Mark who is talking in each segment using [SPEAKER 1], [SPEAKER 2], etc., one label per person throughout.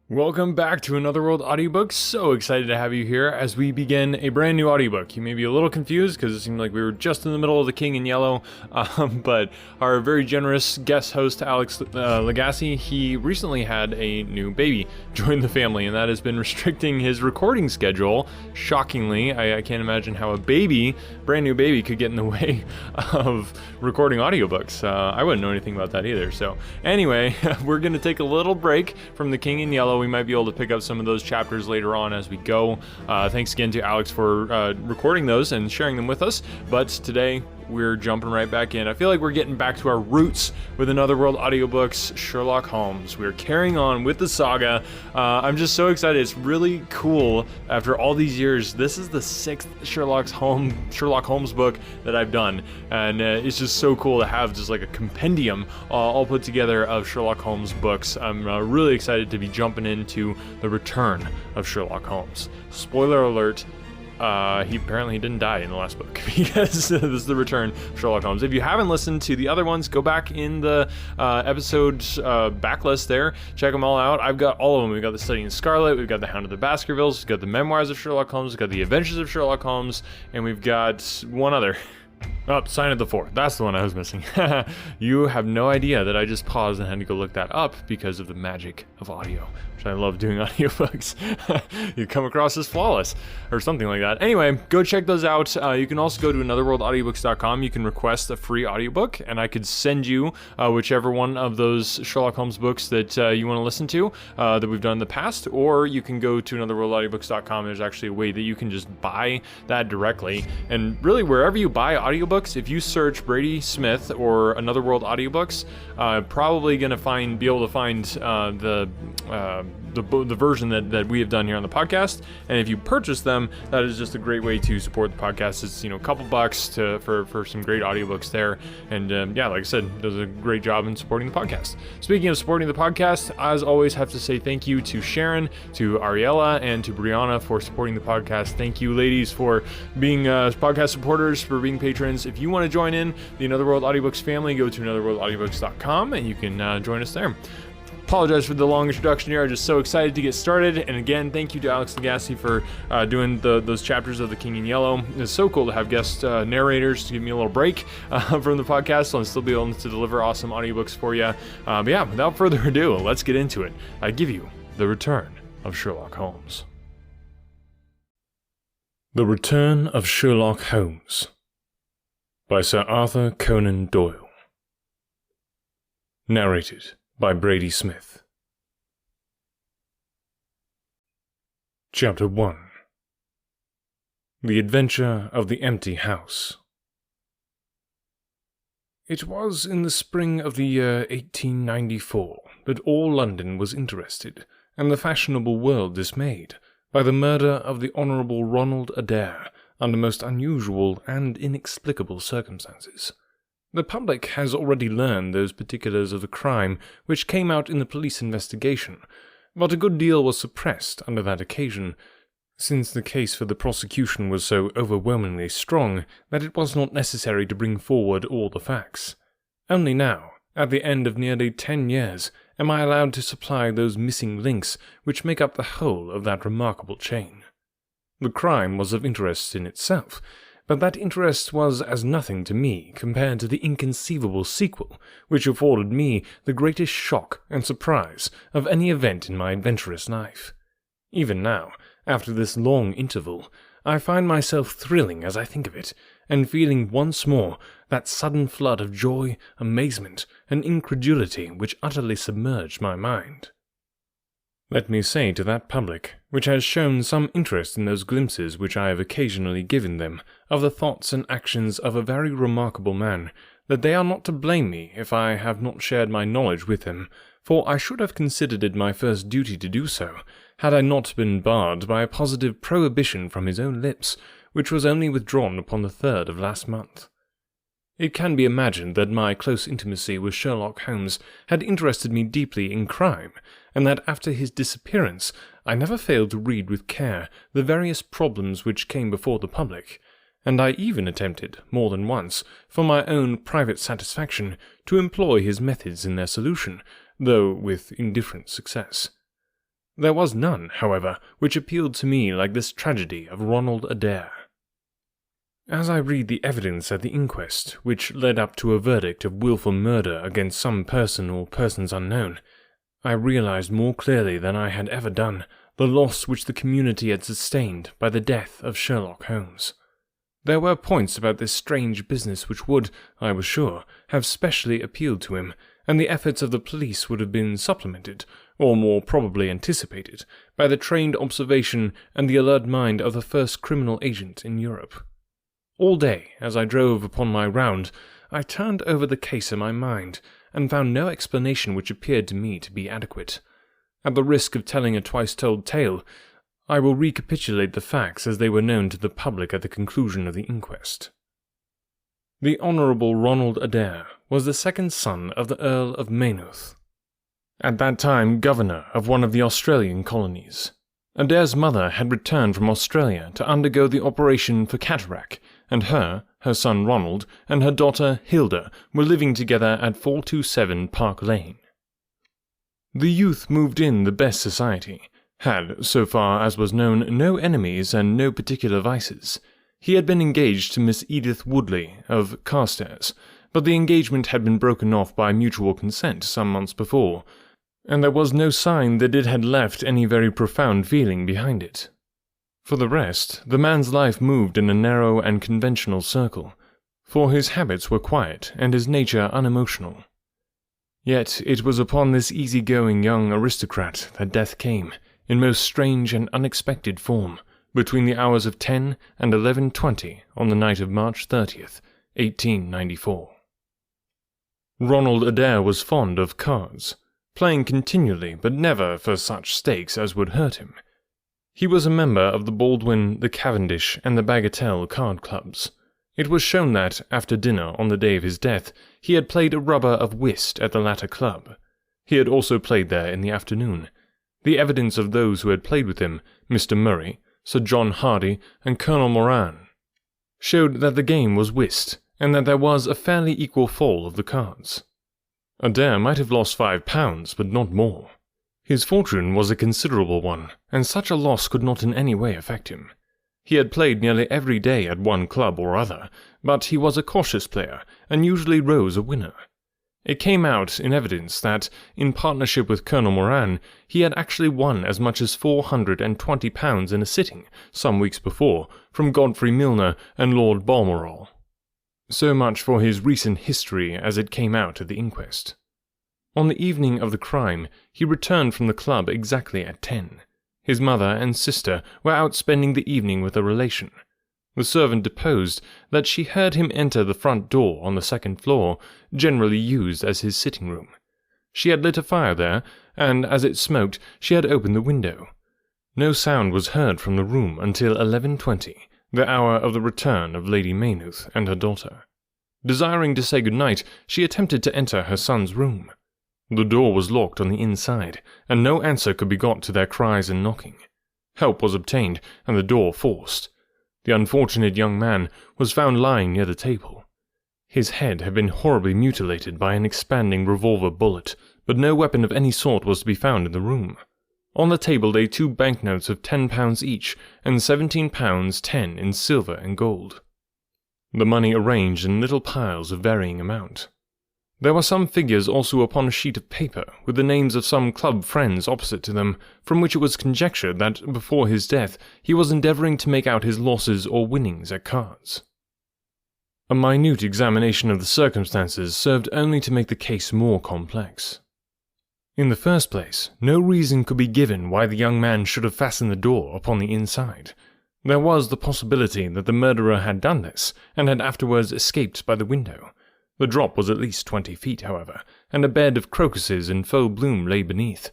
[SPEAKER 1] Welcome back to Another World Audiobooks. So excited to have you here as we begin a brand new audiobook. You may be a little confused because it seemed like we were just in the middle of The King in Yellow, but our very generous guest host, Alex Lagase, he recently had a new baby join the family, and that has been restricting his recording schedule. Shockingly, I can't imagine how a brand new baby, could get in the way of recording audiobooks. I wouldn't know anything about that either. So anyway, we're going to take a little break from The King in Yellow. We might be able to pick up some of those chapters later on as we go. Thanks again to Alex for recording those and sharing them with us. But today, we're jumping right back in. I feel like we're getting back to our roots with Another World Audiobooks, Sherlock Holmes. We're carrying on with the saga. I'm just so excited. It's really cool. After all these years, this is the 6th Sherlock Holmes book that I've done. And it's just so cool to have just like a compendium all put together of Sherlock Holmes books. I'm really excited to be jumping into the return of Sherlock Holmes. Spoiler alert. He apparently didn't die in the last book because this is the return of Sherlock Holmes. If you haven't listened to the other ones, go back in the episode backlist there. Check them all out. I've got all of them. We've got The Study in Scarlet, we've got The Hound of the Baskervilles, we've got The Memoirs of Sherlock Holmes, we've got The Adventures of Sherlock Holmes, and we've got one other. Oh, Sign of the Four. That's the one I was missing. You have no idea that I just paused and had to go look that up because of the magic of audio, which I love doing audiobooks. You come across as flawless or something like that. Anyway, go check those out. You can also go to anotherworldaudiobooks.com. You can request a free audiobook, and I could send you whichever one of those Sherlock Holmes books that you want to listen to that we've done in the past, or you can go to anotherworldaudiobooks.com. There's actually a way that you can just buy that directly. And really, wherever you buy audiobooks, if you search Brady Smith or Another World Audiobooks, probably going to be able to find the version that we have done here on the podcast. And if you purchase them, that is just a great way to support the podcast. It's a couple bucks for some great audiobooks there. And like I said, does a great job in supporting the podcast. Speaking of supporting the podcast, as always, have to say thank you to Sharon, to Ariella, and to Brianna for supporting the podcast. Thank you, ladies, for being podcast supporters, for being patrons. If you want to join in the Another World Audiobooks family, go to anotherworldaudiobooks.com and you can join us there. Apologize for the long introduction here. I'm just so excited to get started. And again, thank you to Alex Lagase for doing those chapters of The King in Yellow. It's so cool to have guest narrators to give me a little break from the podcast, so I'll still be able to deliver awesome audiobooks for you. But yeah, without further ado, let's get into it. I give you The Return of Sherlock Holmes. The Return of Sherlock Holmes by Sir Arthur Conan Doyle. Narrated by Brady Smith. Chapter 1. The Adventure of the Empty House. It was in the spring of the year 1894 that all London was interested, and the fashionable world dismayed, by the murder of the Honourable Ronald Adair under most unusual and inexplicable circumstances. The public has already learned those particulars of the crime which came out in the police investigation, but a good deal was suppressed under that occasion, since the case for the prosecution was so overwhelmingly strong that it was not necessary to bring forward all the facts. Only now, at the end of nearly 10 years, am I allowed to supply those missing links which make up the whole of that remarkable chain. The crime was of interest in itself, but that interest was as nothing to me compared to the inconceivable sequel, which afforded me the greatest shock and surprise of any event in my adventurous life. Even now, after this long interval, I find myself thrilling as I think of it, and feeling once more that sudden flood of joy, amazement, and incredulity which utterly submerged my mind. Let me say to that public, which has shown some interest in those glimpses which I have occasionally given them of the thoughts and actions of a very remarkable man, that they are not to blame me if I have not shared my knowledge with him, for I should have considered it my first duty to do so, had I not been barred by a positive prohibition from his own lips, which was only withdrawn upon the 3rd of last month. It can be imagined that my close intimacy with Sherlock Holmes had interested me deeply in crime, and that after his disappearance I never failed to read with care the various problems which came before the public, and I even attempted, more than once, for my own private satisfaction, to employ his methods in their solution, though with indifferent success. There was none, however, which appealed to me like this tragedy of Ronald Adair. As I read the evidence at the inquest, which led up to a verdict of wilful murder against some person or persons unknown, I realized more clearly than I had ever done the loss which the community had sustained by the death of Sherlock Holmes. There were points about this strange business which would, I was sure, have specially appealed to him, and the efforts of the police would have been supplemented, or more probably anticipated, by the trained observation and the alert mind of the first criminal agent in Europe. All day, as I drove upon my round, I turned over the case in my mind, and found no explanation which appeared to me to be adequate. At the risk of telling a twice-told tale, I will recapitulate the facts as they were known to the public at the conclusion of the inquest. The Honourable Ronald Adair was the second son of the Earl of Maynooth, at that time governor of one of the Australian colonies. Adair's mother had returned from Australia to undergo the operation for cataract, and her son Ronald, and her daughter Hilda were living together at 427 Park Lane. The youth moved in the best society, had, so far as was known, no enemies and no particular vices. He had been engaged to Miss Edith Woodley of Carstairs, but the engagement had been broken off by mutual consent some months before, and there was no sign that it had left any very profound feeling behind it. For the rest, the man's life moved in a narrow and conventional circle, for his habits were quiet and his nature unemotional. Yet it was upon this easy-going young aristocrat that death came, in most strange and unexpected form, between the hours of 10 and 11:20 on the night of March 30th, 1894. Ronald Adair was fond of cards, playing continually but never for such stakes as would hurt him. He was a member of the Baldwin, the Cavendish, and the Bagatelle card clubs. It was shown that, after dinner on the day of his death, he had played a rubber of whist at the latter club. He had also played there in the afternoon. The evidence of those who had played with him, Mr. Murray, Sir John Hardy, and Colonel Moran, showed that the game was whist, and that there was a fairly equal fall of the cards. Adair might have lost £5, but not more. His fortune was a considerable one, and such a loss could not in any way affect him. He had played nearly every day at one club or other, but he was a cautious player, and usually rose a winner. It came out in evidence that, in partnership with Colonel Moran, he had actually won as much as £420 in a sitting, some weeks before, from Godfrey Milner and Lord Balmoral. So much for his recent history as it came out at the inquest. On the evening of the crime, he returned from the club exactly at 10. His mother and sister were out spending the evening with a relation. The servant deposed that she heard him enter the front door on the second floor, generally used as his sitting room. She had lit a fire there, and as it smoked, she had opened the window. No sound was heard from the room until 11:20, the hour of the return of Lady Maynooth and her daughter. Desiring to say good night, she attempted to enter her son's room. The door was locked on the inside, and no answer could be got to their cries and knocking. Help was obtained, and the door forced. The unfortunate young man was found lying near the table. His head had been horribly mutilated by an expanding revolver bullet, but no weapon of any sort was to be found in the room. On the table lay 2 banknotes of £10 each, and £17.10 in silver and gold. The money arranged in little piles of varying amount. There were some figures also upon a sheet of paper, with the names of some club friends opposite to them, from which it was conjectured that, before his death, he was endeavouring to make out his losses or winnings at cards. A minute examination of the circumstances served only to make the case more complex. In the first place, no reason could be given why the young man should have fastened the door upon the inside. There was the possibility that the murderer had done this, and had afterwards escaped by the window. The drop was at least 20 feet, however, and a bed of crocuses in full bloom lay beneath.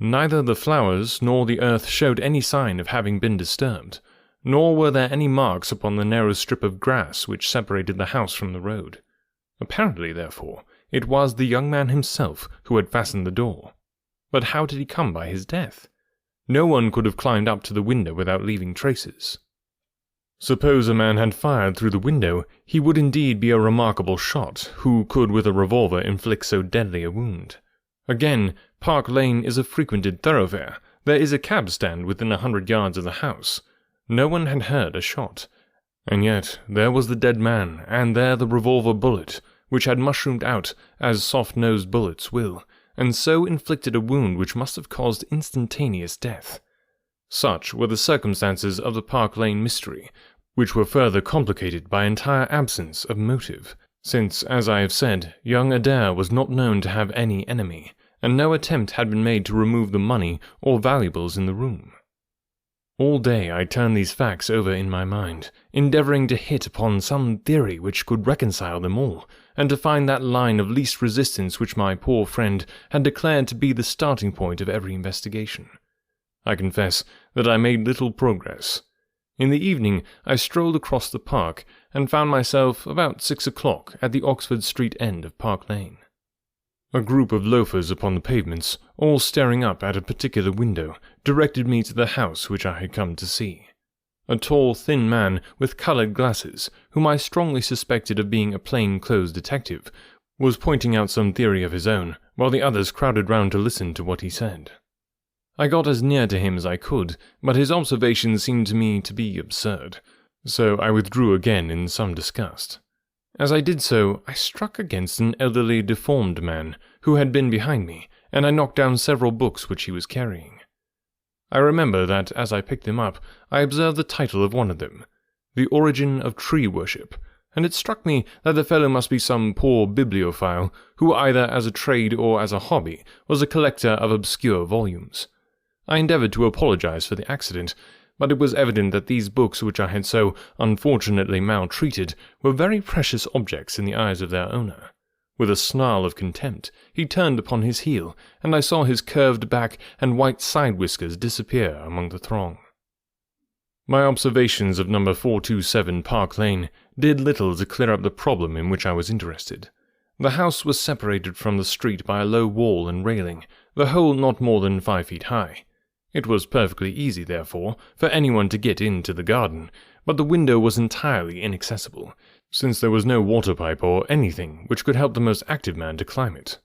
[SPEAKER 1] Neither the flowers nor the earth showed any sign of having been disturbed, nor were there any marks upon the narrow strip of grass which separated the house from the road. Apparently, therefore, it was the young man himself who had fastened the door. But how did he come by his death? No one could have climbed up to the window without leaving traces. Suppose a man had fired through the window, he would indeed be a remarkable shot, who could with a revolver inflict so deadly a wound. Again, Park Lane is a frequented thoroughfare, There is a cab stand within 100 yards of the house. No one had heard a shot. And yet, there was the dead man, and there the revolver bullet, which had mushroomed out, as soft-nosed bullets will, and so inflicted a wound which must have caused instantaneous death. Such were the circumstances of the Park Lane mystery, which were further complicated by entire absence of motive, since, as I have said, young Adair was not known to have any enemy, and no attempt had been made to remove the money or valuables in the room. All day I turned these facts over in my mind, endeavouring to hit upon some theory which could reconcile them all, and to find that line of least resistance which my poor friend had declared to be the starting point of every investigation. I confess that I made little progress. In the evening I strolled across the park, and found myself about 6 o'clock at the Oxford Street end of Park Lane. A group of loafers upon the pavements, all staring up at a particular window, directed me to the house which I had come to see. A tall, thin man with coloured glasses, whom I strongly suspected of being a plain-clothes detective, was pointing out some theory of his own, while the others crowded round to listen to what he said. I got as near to him as I could, but his observations seemed to me to be absurd, so I withdrew again in some disgust. As I did so, I struck against an elderly, deformed man who had been behind me, and I knocked down several books which he was carrying. I remember that, as I picked them up, I observed the title of one of them, The Origin of Tree Worship, and it struck me that the fellow must be some poor bibliophile, who either as a trade or as a hobby was a collector of obscure volumes. I endeavoured to apologize for the accident, but it was evident that these books which I had so unfortunately maltreated were very precious objects in the eyes of their owner. With a snarl of contempt, he turned upon his heel, and I saw his curved back and white side whiskers disappear among the throng. My observations of number 427 Park Lane did little to clear up the problem in which I was interested. The house was separated from the street by a low wall and railing, the whole not more than 5 feet high. It was perfectly easy, therefore, for anyone to get into the garden, but the window was entirely inaccessible, since there was no water pipe or anything which could help the most active man to climb it.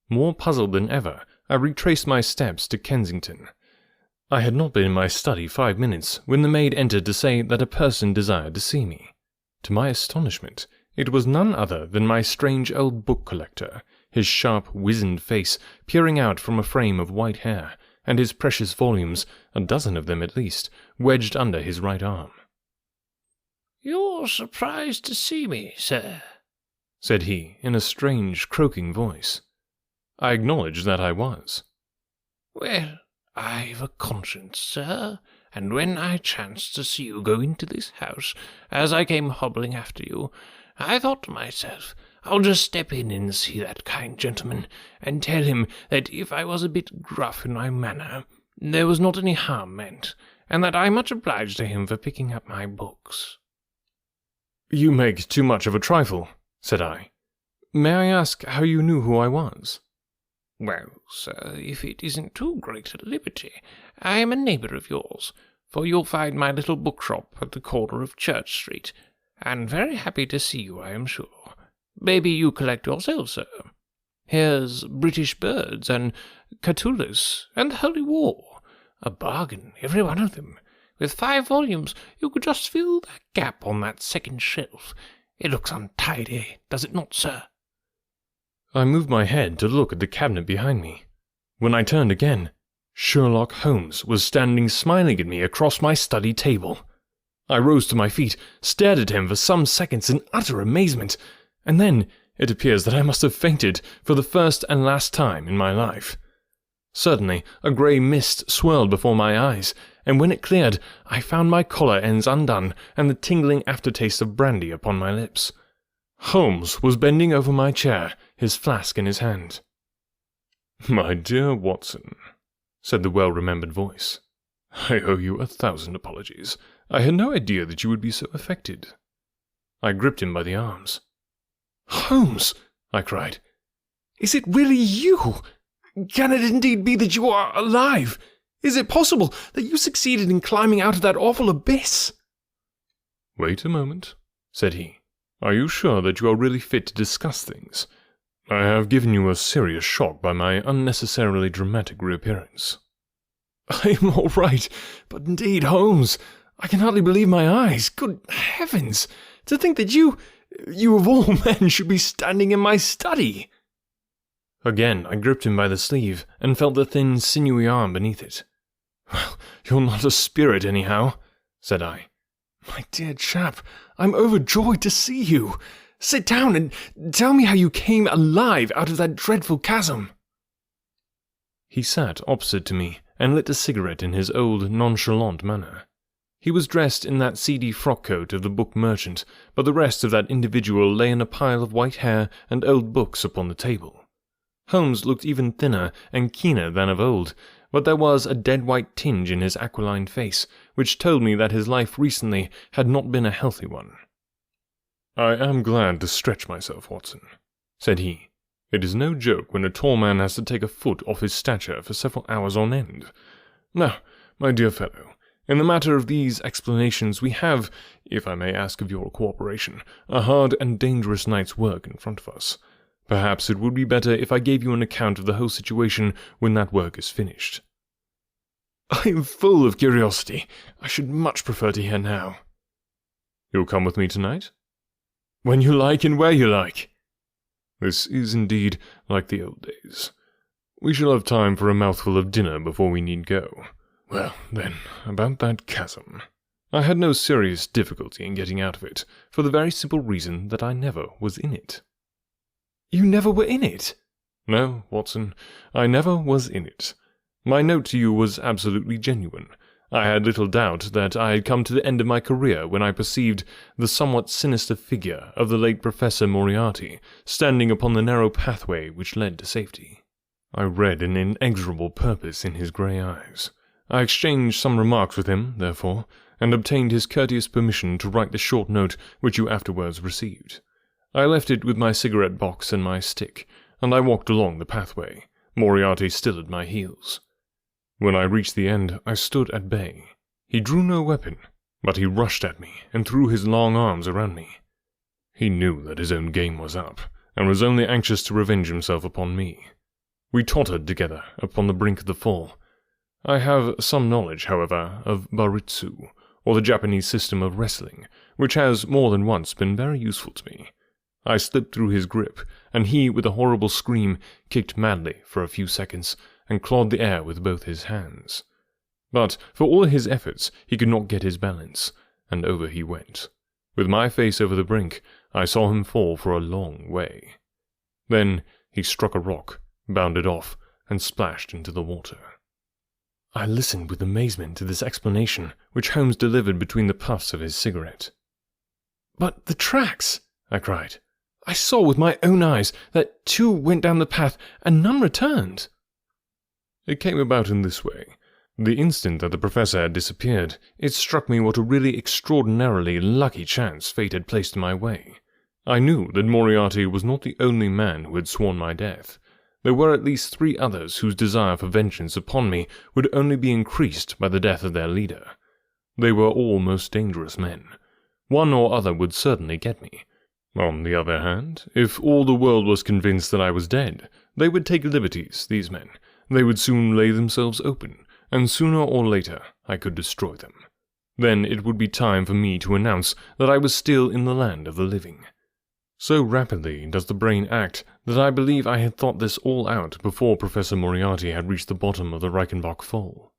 [SPEAKER 1] More puzzled than ever, I retraced my steps to Kensington. I had not been in my study 5 minutes when the maid entered to say that a person desired to see me. To my astonishment, it was none other than my strange old book collector, his sharp, wizened face peering out from a frame of white hair, and his precious volumes, a dozen of them at least, wedged under his right arm.
[SPEAKER 2] "You're surprised to see me, sir?"
[SPEAKER 1] said he, in a strange, croaking voice. I acknowledged that I was.
[SPEAKER 2] "Well, I've a conscience, sir, and when I chanced to see you go into this house, as I came hobbling after you, I thought to myself, I'll just step in and see that kind gentleman, and tell him that if I was a bit gruff in my manner, there was not any harm meant, and that I'm much obliged to him for picking up my books."
[SPEAKER 1] "You make too much of a trifle," said I. "May I ask how you knew who I was?"
[SPEAKER 2] "Well, sir, if it isn't too great a liberty, I am a neighbour of yours, for you'll find my little bookshop at the corner of Church Street, and very happy to see you, I am sure. Maybe you collect yourself, sir. Here's British Birds, and Catullus, and the Holy War. A bargain, every one of them. With 5 volumes, you could just fill that gap on that second shelf. It looks untidy, does it not, sir?"
[SPEAKER 1] I moved my head to look at the cabinet behind me. When I turned again, Sherlock Holmes was standing smiling at me across my study table. I rose to my feet, stared at him for some seconds in utter amazement, and then it appears that I must have fainted for the first and last time in my life. Suddenly, a grey mist swirled before my eyes, and when it cleared, I found my collar ends undone and the tingling aftertaste of brandy upon my lips. Holmes was bending over my chair, his flask in his hand. "My dear Watson," said the well-remembered voice, "I owe you 1,000 apologies. I had no idea that you would be so affected." I gripped him by the arms. "Holmes!" I cried. "Is it really you? Can it indeed be that you are alive? Is it possible that you succeeded in climbing out of that awful abyss?" "Wait a moment," said he. "Are you sure that you are really fit to discuss things? I have given you a serious shock by my unnecessarily dramatic reappearance." I'm all right, but indeed, Holmes, I can hardly believe my eyes. Good heavens, to think that you of all men should be standing in my study. Again, I gripped him by the sleeve and felt the thin, sinewy arm beneath it. Well, you're not a spirit, anyhow, said I. My dear chap, I'm overjoyed to see you. Sit down and tell me how you came alive out of that dreadful chasm. He sat opposite to me and lit a cigarette in his old, nonchalant manner. He was dressed in that seedy frock-coat of the book merchant, but the rest of that individual lay in a pile of white hair and old books upon the table. Holmes looked even thinner and keener than of old, but there was a dead-white tinge in his aquiline face, which told me that his life recently had not been a healthy one. "I am glad to stretch myself, Watson," said he. "It is no joke when a tall man has to take a foot off his stature for several hours on end. Now, my dear fellow, in the matter of these explanations we have, if I may ask of your cooperation, a hard and dangerous night's work in front of us. Perhaps it would be better if I gave you an account of the whole situation when that work is finished." "I am full of curiosity. I should much prefer to hear now." "You'll come with me tonight?" "When you like and where you like." "This is indeed like the old days. We shall have time for a mouthful of dinner before we need go. Well, then, about that chasm. I had no serious difficulty in getting out of it, for the very simple reason that I never was in it." "You never were in it?" "No, Watson, I never was in it. My note to you was absolutely genuine. I had little doubt that I had come to the end of my career when I perceived the somewhat sinister figure of the late Professor Moriarty standing upon the narrow pathway which led to safety. I read an inexorable purpose in his grey eyes. I exchanged some remarks with him, therefore, and obtained his courteous permission to write the short note which you afterwards received. I left it with my cigarette box and my stick, and I walked along the pathway, Moriarty still at my heels. When I reached the end, I stood at bay. He drew no weapon, but he rushed at me and threw his long arms around me. He knew that his own game was up, and was only anxious to revenge himself upon me. We tottered together upon the brink of the fall. I have some knowledge, however, of baritsu, or the Japanese system of wrestling, which has more than once been very useful to me. I slipped through his grip, and he, with a horrible scream, kicked madly for a few seconds, and clawed the air with both his hands. But, for all his efforts, he could not get his balance, and over he went. With my face over the brink, I saw him fall for a long way. Then he struck a rock, bounded off, and splashed into the water. I listened with amazement to this explanation, which Holmes delivered between the puffs of his cigarette. "But the tracks!" I cried. "I saw with my own eyes that 2 went down the path, and none returned." "It came about in this way. The instant that the professor had disappeared, it struck me what a really extraordinarily lucky chance fate had placed in my way. I knew that Moriarty was not the only man who had sworn my death. There were at least 3 others whose desire for vengeance upon me would only be increased by the death of their leader. They were all most dangerous men. One or other would certainly get me. On the other hand, if all the world was convinced that I was dead, they would take liberties, these men. They would soon lay themselves open, and sooner or later I could destroy them. Then it would be time for me to announce that I was still in the land of the living. So rapidly does the brain act that I believe I had thought this all out before Professor Moriarty had reached the bottom of the Reichenbach Fall.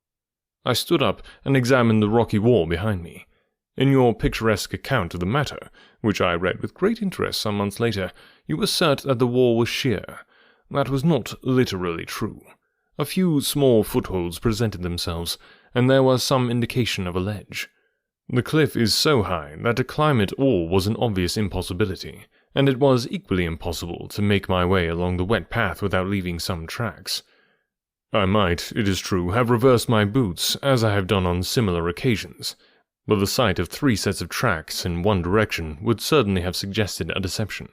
[SPEAKER 1] I stood up and examined the rocky wall behind me. In your picturesque account of the matter, which I read with great interest some months later, you assert that the wall was sheer. That was not literally true. A few small footholds presented themselves, and there was some indication of a ledge. The cliff is so high that to climb it all was an obvious impossibility, and it was equally impossible to make my way along the wet path without leaving some tracks. I might, it is true, have reversed my boots, as I have done on similar occasions, but the sight of 3 sets of tracks in one direction would certainly have suggested a deception.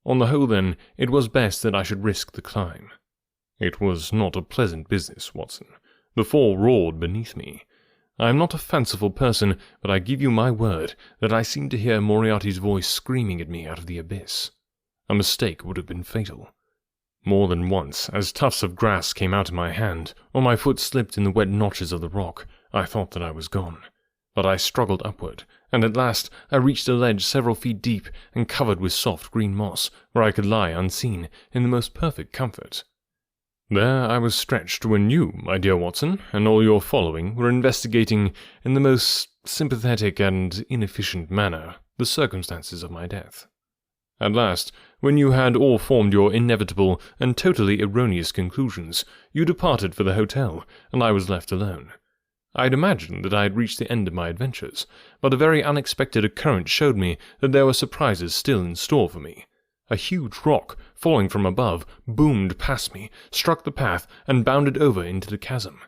[SPEAKER 1] On the whole, then, it was best that I should risk the climb. It was not a pleasant business, Watson. The fall roared beneath me. I am not a fanciful person, but I give you my word that I seemed to hear Moriarty's voice screaming at me out of the abyss. A mistake would have been fatal. More than once, as tufts of grass came out of my hand, or my foot slipped in the wet notches of the rock, I thought that I was gone. But I struggled upward, and at last I reached a ledge several feet deep and covered with soft green moss, where I could lie unseen, in the most perfect comfort. There I was stretched when you, my dear Watson, and all your following were investigating, in the most sympathetic and inefficient manner, the circumstances of my death. At last, when you had all formed your inevitable and totally erroneous conclusions, you departed for the hotel, and I was left alone. I had imagined that I had reached the end of my adventures, but a very unexpected occurrence showed me that there were surprises still in store for me. A huge rock, falling from above, boomed past me, struck the path, and bounded over into the chasm.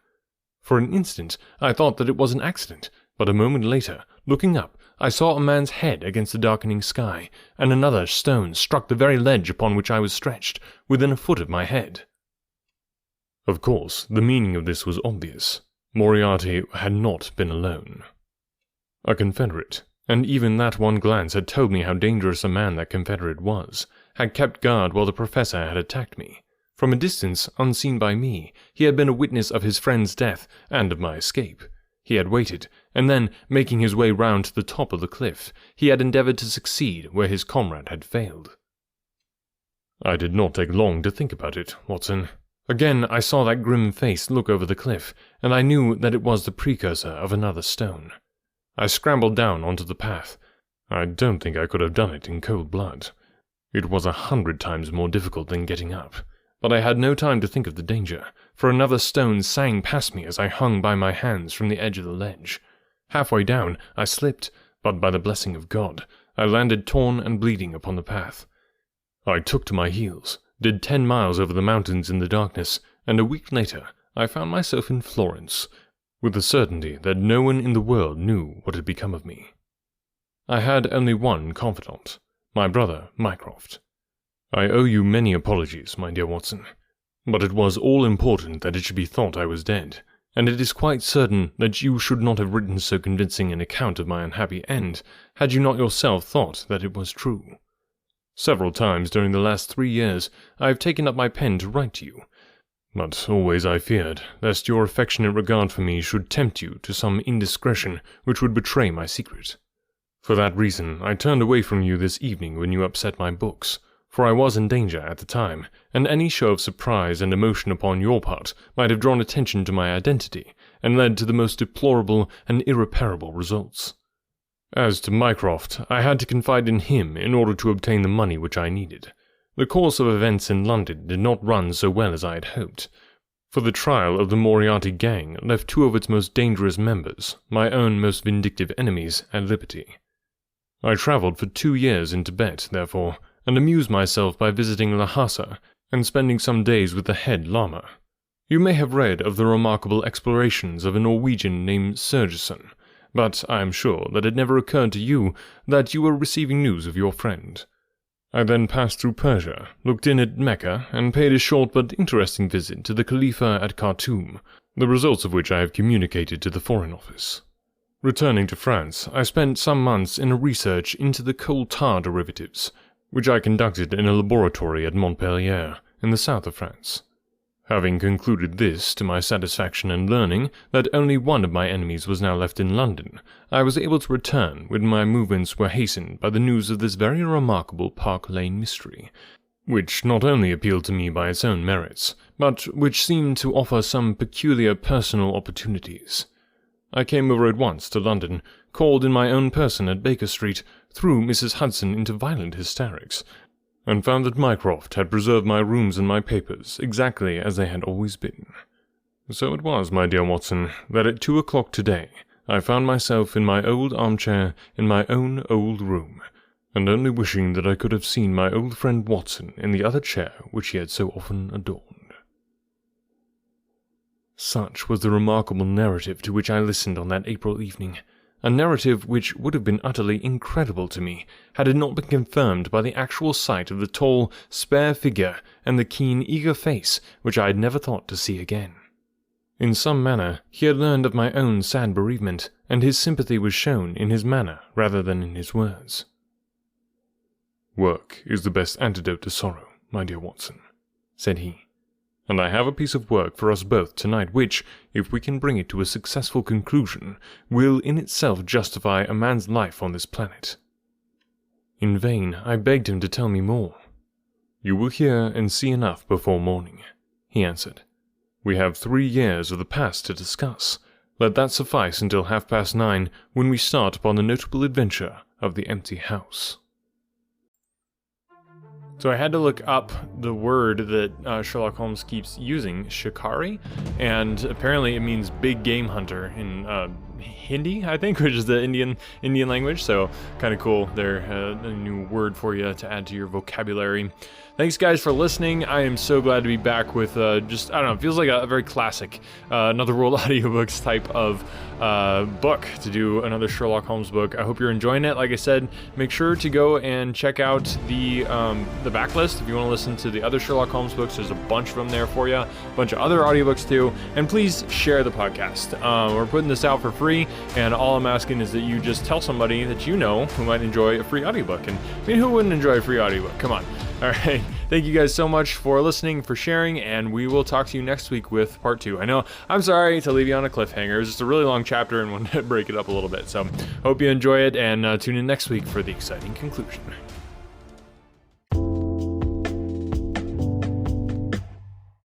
[SPEAKER 1] For an instant, I thought that it was an accident, but a moment later, looking up, I saw a man's head against the darkening sky, and another stone struck the very ledge upon which I was stretched, within a foot of my head. Of course, the meaning of this was obvious. Moriarty had not been alone. A Confederate, and even that one glance had told me how dangerous a man that Confederate was, had kept guard while the professor had attacked me. From a distance, unseen by me, he had been a witness of his friend's death and of my escape. He had waited, and then, making his way round to the top of the cliff, he had endeavoured to succeed where his comrade had failed. I did not take long to think about it, Watson. Again I saw that grim face look over the cliff, and I knew that it was the precursor of another stone. I scrambled down onto the path. I don't think I could have done it in cold blood. It was 100 times more difficult than getting up. But I had no time to think of the danger, for another stone sang past me as I hung by my hands from the edge of the ledge. Halfway down, I slipped, but by the blessing of God, I landed torn and bleeding upon the path. I took to my heels, did 10 miles over the mountains in the darkness, and a week later I found myself in Florence, with the certainty that no one in the world knew what had become of me. I had only one confidant, my brother Mycroft. I owe you many apologies, my dear Watson, but it was all important that it should be thought I was dead, and it is quite certain that you should not have written so convincing an account of my unhappy end, had you not yourself thought that it was true. Several times during the last 3 years I have taken up my pen to write to you, but always I feared lest your affectionate regard for me should tempt you to some indiscretion which would betray my secret. For that reason I turned away from you this evening when you upset my books, for I was in danger at the time, and any show of surprise and emotion upon your part might have drawn attention to my identity, and led to the most deplorable and irreparable results. As to Mycroft, I had to confide in him in order to obtain the money which I needed. The course of events in London did not run so well as I had hoped, for the trial of the Moriarty gang left 2 of its most dangerous members, my own most vindictive enemies, at liberty. I travelled for 2 years in Tibet, therefore, and amused myself by visiting Lhasa and spending some days with the head lama. You may have read of the remarkable explorations of a Norwegian named Sergeson, but I am sure that it never occurred to you that you were receiving news of your friend. I then passed through Persia, looked in at Mecca, and paid a short but interesting visit to the Khalifa at Khartoum, the results of which I have communicated to the Foreign Office. Returning to France, I spent some months in a research into the coal tar derivatives, which I conducted in a laboratory at Montpellier, in the south of France. Having concluded this to my satisfaction and learning that only one of my enemies was now left in London, I was able to return when my movements were hastened by the news of this very remarkable Park Lane mystery, which not only appealed to me by its own merits, but which seemed to offer some peculiar personal opportunities. I came over at once to London, called in my own person at Baker Street, threw Mrs. Hudson into violent hysterics, and found that Mycroft had preserved my rooms and my papers exactly as they had always been. So it was, my dear Watson, that at 2 o'clock today I found myself in my old armchair in my own old room, and only wishing that I could have seen my old friend Watson in the other chair which he had so often adorned. Such was the remarkable narrative to which I listened on that April evening, a narrative which would have been utterly incredible to me had it not been confirmed by the actual sight of the tall, spare figure and the keen, eager face which I had never thought to see again. In some manner, he had learned of my own sad bereavement, and his sympathy was shown in his manner rather than in his words. "Work is the best antidote to sorrow, my dear Watson," said he. "And I have a piece of work for us both tonight which, if we can bring it to a successful conclusion, will in itself justify a man's life on this planet." In vain I begged him to tell me more. "You will hear and see enough before morning," he answered. "We have 3 years of the past to discuss. Let that suffice until 9:30, when we start upon the notable adventure of the empty house." So I had to look up the word that Sherlock Holmes keeps using, shikari, and apparently it means big game hunter in Hindi, I think, which is the Indian language. So kind of cool there, a new word for you to add to your vocabulary. Thanks, guys, for listening. I am so glad to be back with just, I don't know, it feels like a very classic, another World Audiobooks type of book, to do another Sherlock Holmes book. I hope you're enjoying it. Like I said, make sure to go and check out the backlist if you want to listen to the other Sherlock Holmes books. There's a bunch of them there for you, a bunch of other audiobooks too. And please share the podcast. We're putting this out for free, and all I'm asking is that you just tell somebody that you know who might enjoy a free audiobook. And I mean, who wouldn't enjoy a free audiobook? Come on. All right. Thank you guys so much for listening, for sharing, and we will talk to you next week with part 2. I know, I'm sorry to leave you on a cliffhanger. It was just a really long chapter and wanted to break it up a little bit. So hope you enjoy it, and tune in next week for the exciting conclusion.